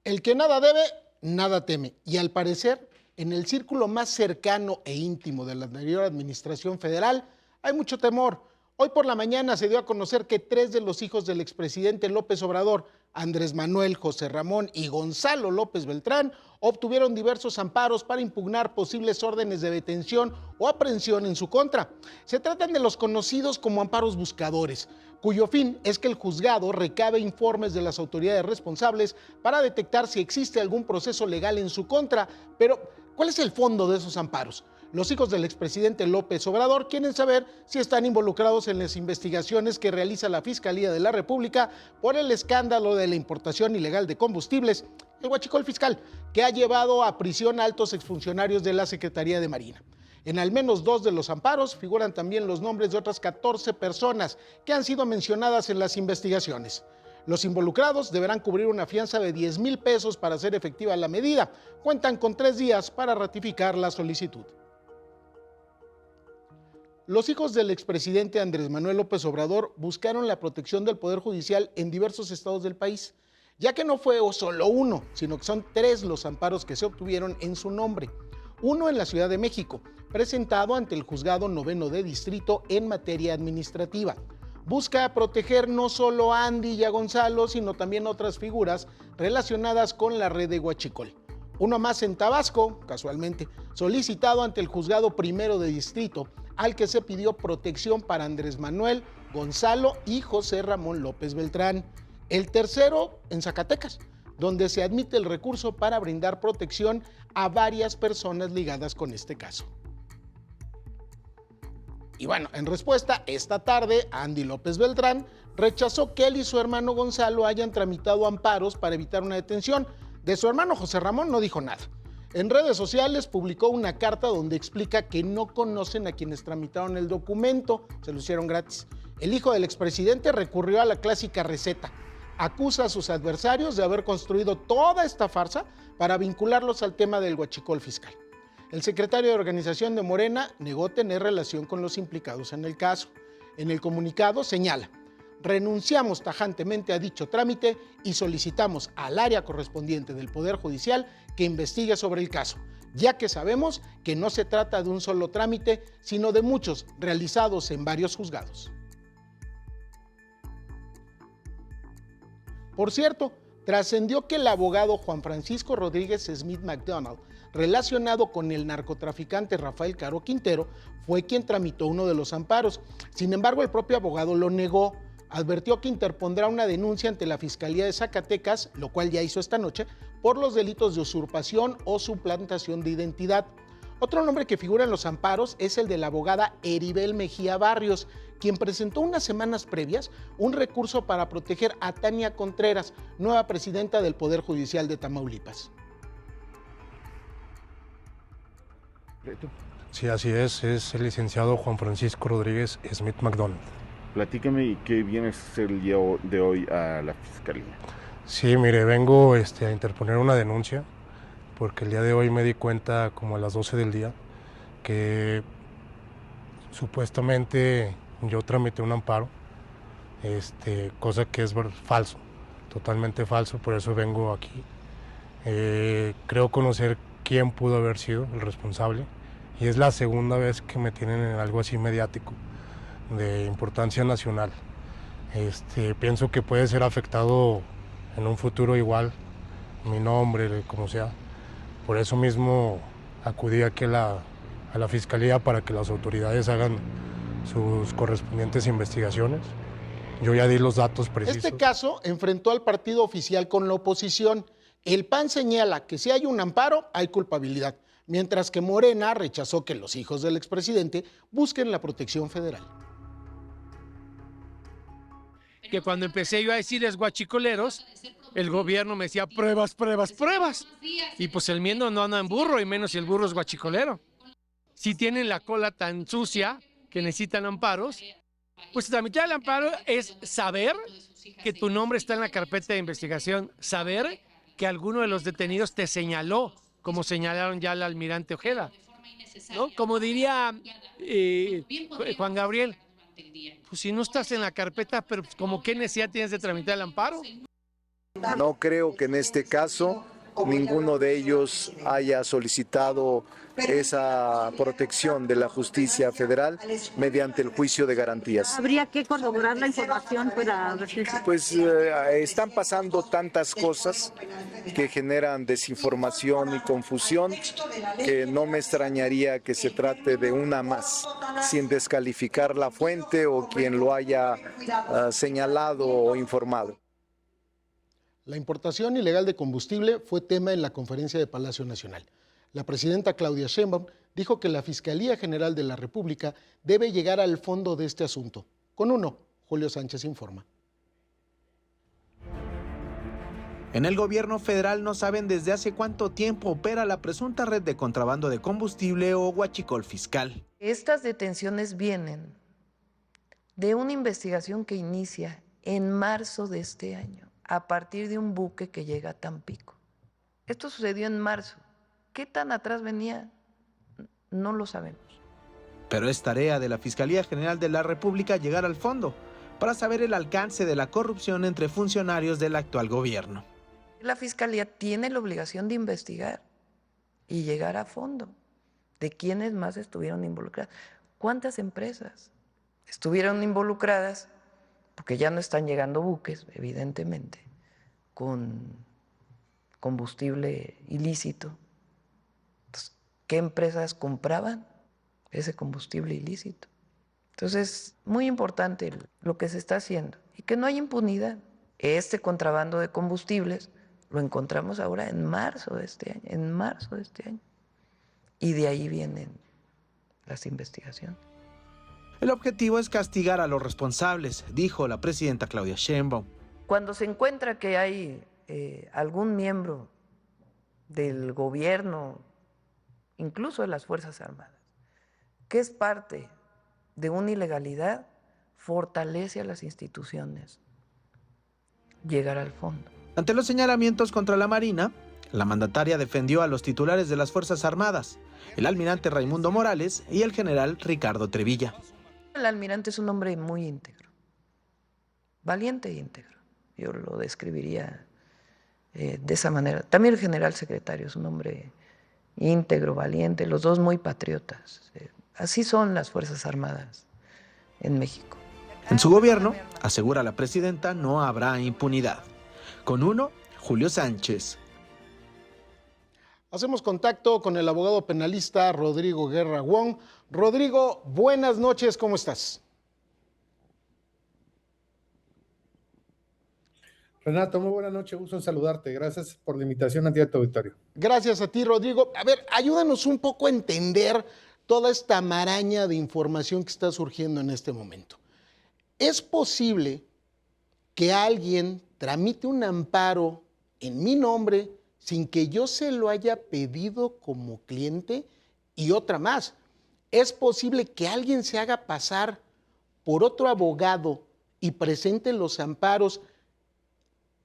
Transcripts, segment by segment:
El que nada debe, nada teme. Y al parecer, en el círculo más cercano e íntimo de la anterior administración federal, hay mucho temor. Hoy por la mañana se dio a conocer que 3 de los hijos del expresidente López Obrador, Andrés Manuel, José Ramón y Gonzalo López Beltrán, obtuvieron diversos amparos para impugnar posibles órdenes de detención o aprehensión en su contra. Se tratan de los conocidos como amparos buscadores, cuyo fin es que el juzgado recabe informes de las autoridades responsables para detectar si existe algún proceso legal en su contra. Pero, ¿cuál es el fondo de esos amparos? Los hijos del expresidente López Obrador quieren saber si están involucrados en las investigaciones que realiza la Fiscalía de la República por el escándalo de la importación ilegal de combustibles, el huachicol fiscal, que ha llevado a prisión a altos exfuncionarios de la Secretaría de Marina. En al menos 2 de los amparos figuran también los nombres de otras 14 personas que han sido mencionadas en las investigaciones. Los involucrados deberán cubrir una fianza de 10,000 pesos para hacer efectiva la medida. Cuentan con 3 días para ratificar la solicitud. Los hijos del expresidente Andrés Manuel López Obrador buscaron la protección del Poder Judicial en diversos estados del país, ya que no fue solo uno, sino que son 3 los amparos que se obtuvieron en su nombre. Uno en la Ciudad de México, presentado ante el Juzgado Noveno de Distrito en materia administrativa. Busca proteger no solo a Andy y a Gonzalo, sino también otras figuras relacionadas con la red de huachicol. Uno más en Tabasco, casualmente, solicitado ante el Juzgado Primero de Distrito, al que se pidió protección para Andrés Manuel, Gonzalo y José Ramón López Beltrán. El tercero en Zacatecas, donde se admite el recurso para brindar protección a varias personas ligadas con este caso. Y bueno, en respuesta, esta tarde, Andy López Beltrán rechazó que él y su hermano Gonzalo hayan tramitado amparos para evitar una detención. De su hermano José Ramón no dijo nada. En redes sociales publicó una carta donde explica que no conocen a quienes tramitaron el documento, se lo hicieron gratis. El hijo del expresidente recurrió a la clásica receta. Acusa a sus adversarios de haber construido toda esta farsa para vincularlos al tema del huachicol fiscal. El secretario de organización de Morena negó tener relación con los implicados en el caso. En el comunicado señala: renunciamos tajantemente a dicho trámite y solicitamos al área correspondiente del Poder Judicial que investigue sobre el caso, ya que sabemos que no se trata de un solo trámite, sino de muchos realizados en varios juzgados. Por cierto, trascendió que el abogado Juan Francisco Rodríguez Smith McDonald, relacionado con el narcotraficante Rafael Caro Quintero, fue quien tramitó uno de los amparos. Sin embargo, el propio abogado lo negó. Advirtió que interpondrá una denuncia ante la Fiscalía de Zacatecas, lo cual ya hizo esta noche, por los delitos de usurpación o suplantación de identidad. Otro nombre que figura en los amparos es el de la abogada Heribel Mejía Barrios, quien presentó unas semanas previas un recurso para proteger a Tania Contreras, nueva presidenta del Poder Judicial de Tamaulipas. Sí, así es el licenciado Juan Francisco Rodríguez Smith McDonald. Platícame, ¿y qué viene a ser el día de hoy a la Fiscalía? Sí, mire, vengo a interponer una denuncia, porque el día de hoy me di cuenta como a las 12 del día que supuestamente yo tramité un amparo, cosa que es falso, totalmente falso, por eso vengo aquí. Creo conocer quién pudo haber sido el responsable y es la segunda vez que me tienen en algo así mediático, de importancia nacional. Pienso que puede ser afectado en un futuro igual mi nombre, como sea. Por eso mismo acudí aquí a la Fiscalía para que las autoridades hagan sus correspondientes investigaciones. Yo ya di los datos precisos. Este caso enfrentó al partido oficial con la oposición. El PAN señala que si hay un amparo, hay culpabilidad, mientras que Morena rechazó que los hijos del expresidente busquen la protección federal. Que cuando empecé yo a decirles guachicoleros, el gobierno me decía pruebas, pruebas, pruebas. Y pues el miedo no anda en burro, y menos si el burro es guachicolero. Si tienen la cola tan sucia que necesitan amparos, pues tramitar el amparo es saber que tu nombre está en la carpeta de investigación, saber que alguno de los detenidos te señaló, como señalaron ya al almirante Ojeda, ¿no? Como diría Juan Gabriel, pues si no estás en la carpeta, pero pues como qué necesidad tienes de tramitar el amparo. No creo que en este caso ninguno de ellos haya solicitado esa protección de la justicia federal mediante el juicio de garantías. ¿Habría que corroborar la información para ver si... Pues están pasando tantas cosas que generan desinformación y confusión que no me extrañaría que se trate de una más, sin descalificar la fuente o quien lo haya señalado o informado. La importación ilegal de combustible fue tema en la conferencia de Palacio Nacional. La presidenta Claudia Sheinbaum dijo que la Fiscalía General de la República debe llegar al fondo de este asunto. Con uno, Julio Sánchez informa. En el gobierno federal no saben desde hace cuánto tiempo opera la presunta red de contrabando de combustible o huachicol fiscal. Estas detenciones vienen de una investigación que inicia en marzo de este año, a partir de un buque que llega a Tampico. Esto sucedió en marzo. ¿Qué tan atrás venía? No lo sabemos. Pero es tarea de la Fiscalía General de la República llegar al fondo para saber el alcance de la corrupción entre funcionarios del actual gobierno. La Fiscalía tiene la obligación de investigar y llegar a fondo de quiénes más estuvieron involucrados. ¿Cuántas empresas estuvieron involucradas? Porque ya no están llegando buques, evidentemente, con combustible ilícito. Entonces, ¿qué empresas compraban ese combustible ilícito? Entonces, muy importante lo que se está haciendo y que no hay impunidad. Este contrabando de combustibles lo encontramos ahora en marzo de este año, y de ahí vienen las investigaciones. El objetivo es castigar a los responsables, dijo la presidenta Claudia Sheinbaum. Cuando se encuentra que hay algún miembro del gobierno, incluso de las Fuerzas Armadas, que es parte de una ilegalidad, fortalece a las instituciones llegar al fondo. Ante los señalamientos contra la Marina, la mandataria defendió a los titulares de las Fuerzas Armadas, el almirante Raimundo Morales y el general Ricardo Trevilla. El almirante es un hombre muy íntegro, valiente e íntegro. Yo lo describiría de esa manera. También el general secretario es un hombre íntegro, valiente, los dos muy patriotas. Así son las Fuerzas Armadas en México. En su gobierno, asegura la presidenta, no habrá impunidad. Con uno, Julio Sánchez. Hacemos contacto con el abogado penalista Rodrigo Guerra Wong. Rodrigo, buenas noches, ¿cómo estás? Renato, muy buena noche, gusto en saludarte. Gracias por la invitación a ti a tu auditorio. Gracias a ti, Rodrigo. A ver, ayúdanos un poco a entender toda esta maraña de información que está surgiendo en este momento. ¿Es posible que alguien tramite un amparo en mi nombre sin que yo se lo haya pedido como cliente? Y otra más, ¿es posible que alguien se haga pasar por otro abogado y presente los amparos,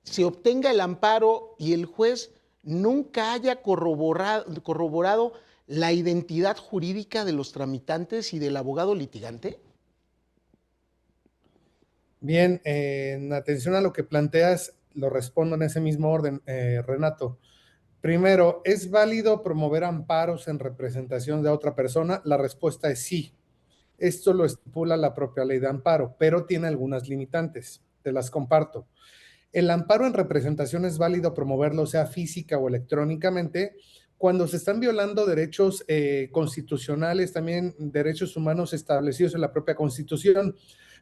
se obtenga el amparo y el juez nunca haya corroborado la identidad jurídica de los tramitantes y del abogado litigante? Bien, en atención a lo que planteas, lo respondo en ese mismo orden, Renato. Primero, ¿es válido promover amparos en representación de otra persona? La respuesta es sí. Esto lo estipula la propia ley de amparo, pero tiene algunas limitantes. Te las comparto. El amparo en representación es válido promoverlo, sea física o electrónicamente, cuando se están violando derechos constitucionales, también derechos humanos establecidos en la propia Constitución,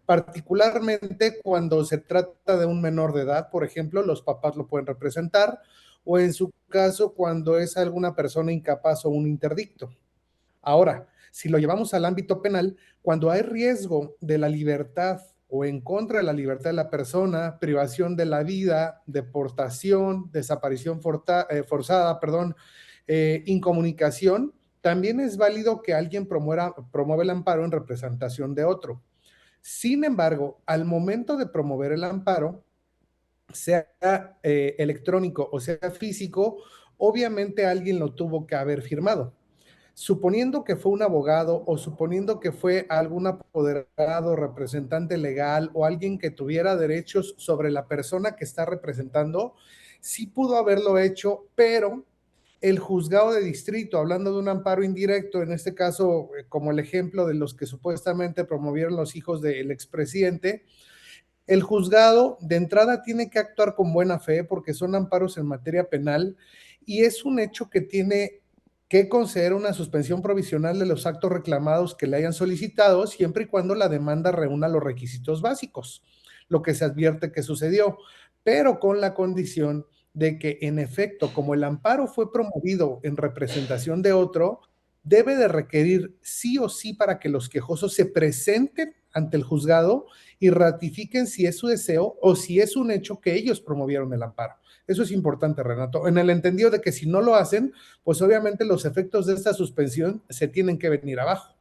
particularmente cuando se trata de un menor de edad, por ejemplo, los papás lo pueden representar, o en su caso cuando es alguna persona incapaz o un interdicto. Ahora, si lo llevamos al ámbito penal, cuando hay riesgo de la libertad o en contra de la libertad de la persona, privación de la vida, deportación, desaparición forzada, incomunicación, también es válido que alguien promueva el amparo en representación de otro. Sin embargo, al momento de promover el amparo, sea electrónico o sea físico, obviamente alguien lo tuvo que haber firmado. suponiendo que fue un abogado o suponiendo que fue algún apoderado, representante legal o alguien que tuviera derechos sobre la persona que está representando, sí pudo haberlo hecho, pero el juzgado de distrito, hablando de un amparo indirecto, en este caso, como el ejemplo de los que supuestamente promovieron los hijos del expresidente, el juzgado de entrada tiene que actuar con buena fe porque son amparos en materia penal y es un hecho que tiene que conceder una suspensión provisional de los actos reclamados que le hayan solicitado, siempre y cuando la demanda reúna los requisitos básicos, lo que se advierte que sucedió, pero con la condición de que, en efecto, como el amparo fue promovido en representación de otro, debe de requerir sí o sí para que los quejosos se presenten ante el juzgado y ratifiquen si es su deseo o si es un hecho que ellos promovieron el amparo. Eso es importante, Renato, en el entendido de que si no lo hacen, pues obviamente los efectos de esta suspensión se tienen que venir abajo.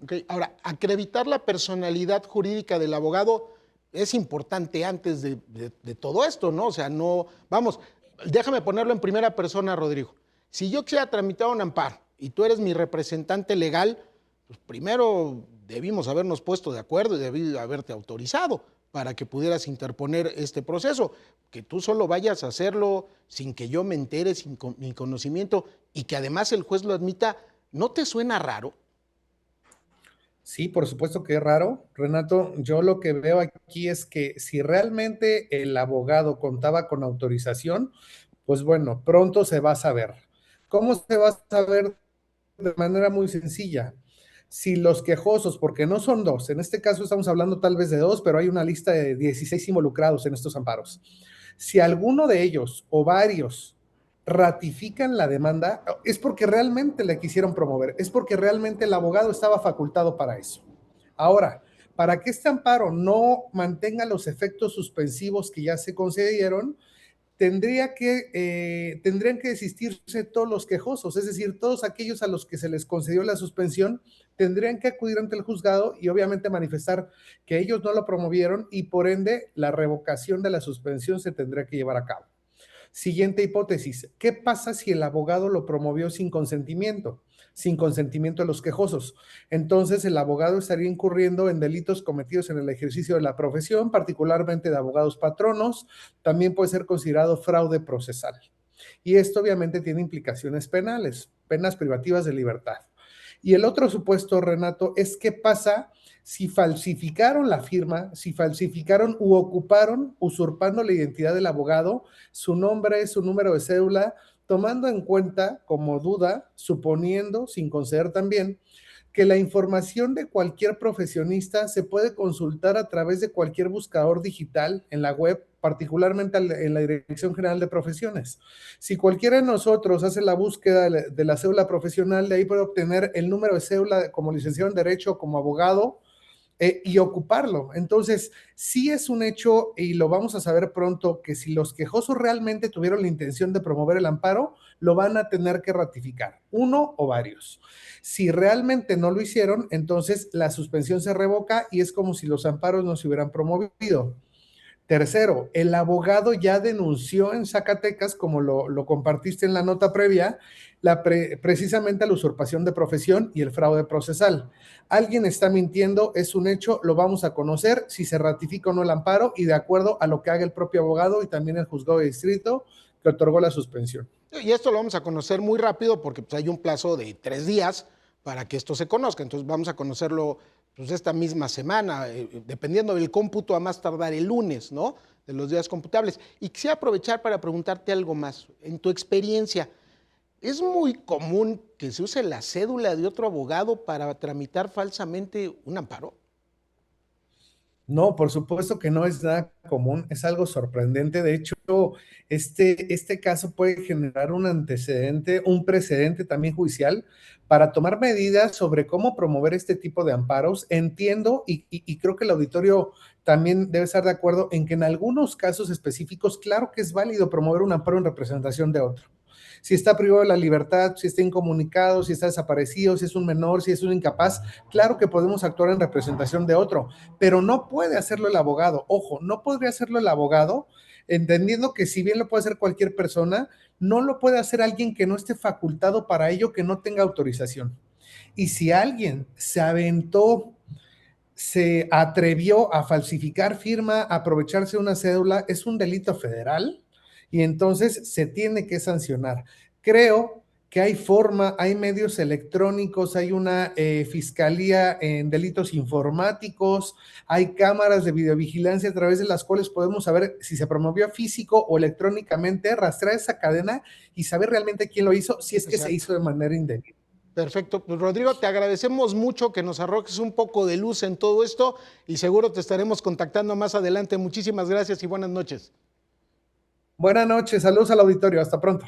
Ok, ahora, acreditar la personalidad jurídica del abogado es importante antes de todo esto, ¿no? O sea, no, vamos, déjame ponerlo en primera persona, Rodrigo. Si yo quisiera tramitar un amparo y tú eres mi representante legal, pues primero debimos habernos puesto de acuerdo y debí haberte autorizado para que pudieras interponer este proceso. Que tú solo vayas a hacerlo sin que yo me entere, sin mi conocimiento, y que además el juez lo admita, ¿no te suena raro? Sí, por supuesto que es raro, Renato. Yo lo que veo aquí es que si realmente el abogado contaba con autorización, pues bueno, pronto se va a saber. ¿Cómo se va a saber? De manera muy sencilla. Si los quejosos, porque no son dos, en este caso estamos hablando tal vez de dos, pero hay una lista de 16 involucrados en estos amparos. Si alguno de ellos o varios ratifican la demanda, es porque realmente la quisieron promover, es porque realmente el abogado estaba facultado para eso. Ahora, para que este amparo no mantenga los efectos suspensivos que ya se concedieron, tendrían que desistirse todos los quejosos, es decir, todos aquellos a los que se les concedió la suspensión tendrían que acudir ante el juzgado y obviamente manifestar que ellos no lo promovieron y por ende la revocación de la suspensión se tendría que llevar a cabo. Siguiente hipótesis, ¿qué pasa si el abogado lo promovió sin consentimiento de los quejosos? Entonces el abogado estaría incurriendo en delitos cometidos en el ejercicio de la profesión, particularmente de abogados patronos, también puede ser considerado fraude procesal. Y esto obviamente tiene implicaciones penales, penas privativas de libertad. Y el otro supuesto, Renato, es qué pasa si falsificaron la firma, si falsificaron u ocuparon, usurpando la identidad del abogado, su nombre, su número de cédula, tomando en cuenta como duda, suponiendo, sin conceder también, que la información de cualquier profesionista se puede consultar a través de cualquier buscador digital en la web, particularmente en la Dirección General de Profesiones. Si cualquiera de nosotros hace la búsqueda de la cédula profesional, de ahí puede obtener el número de cédula como licenciado en Derecho, como abogado, y ocuparlo. Entonces, sí es un hecho, y lo vamos a saber pronto, que si los quejosos realmente tuvieron la intención de promover el amparo, lo van a tener que ratificar, uno o varios. Si realmente no lo hicieron, entonces la suspensión se revoca y es como si los amparos no se hubieran promovido. Tercero, el abogado ya denunció en Zacatecas, como lo compartiste en la nota previa, precisamente la usurpación de profesión y el fraude procesal. Alguien está mintiendo, es un hecho, lo vamos a conocer si se ratifica o no el amparo y de acuerdo a lo que haga el propio abogado y también el juzgado de distrito que otorgó la suspensión. Y esto lo vamos a conocer muy rápido porque pues, hay un plazo de 3 días para que esto se conozca. Entonces vamos a conocerlo pues, esta misma semana, dependiendo del cómputo, a más tardar el lunes, ¿no? De los días computables. Y quisiera aprovechar para preguntarte algo más. En tu experiencia, ¿es muy común que se use la cédula de otro abogado para tramitar falsamente un amparo? No, por supuesto que no es nada común, es algo sorprendente. De hecho, este caso puede generar un antecedente, un precedente también judicial para tomar medidas sobre cómo promover este tipo de amparos. Entiendo y creo que el auditorio también debe estar de acuerdo en que en algunos casos específicos, claro que es válido promover un amparo en representación de otro. Si está privado de la libertad, si está incomunicado, si está desaparecido, si es un menor, si es un incapaz, claro que podemos actuar en representación de otro, pero no puede hacerlo el abogado. Ojo, no podría hacerlo el abogado entendiendo que si bien lo puede hacer cualquier persona, no lo puede hacer alguien que no esté facultado para ello, que no tenga autorización. Y si alguien se aventó, se atrevió a falsificar firma, a aprovecharse de una cédula, es un delito federal y entonces se tiene que sancionar. Creo que hay forma, hay medios electrónicos, hay una fiscalía en delitos informáticos, hay cámaras de videovigilancia a través de las cuales podemos saber si se promovió físico o electrónicamente, rastrear esa cadena y saber realmente quién lo hizo, si es que se hizo de manera indebida. Perfecto. Pues Rodrigo, te agradecemos mucho que nos arrojes un poco de luz en todo esto y seguro te estaremos contactando más adelante. Muchísimas gracias y buenas noches. Buenas noches, saludos al auditorio, hasta pronto.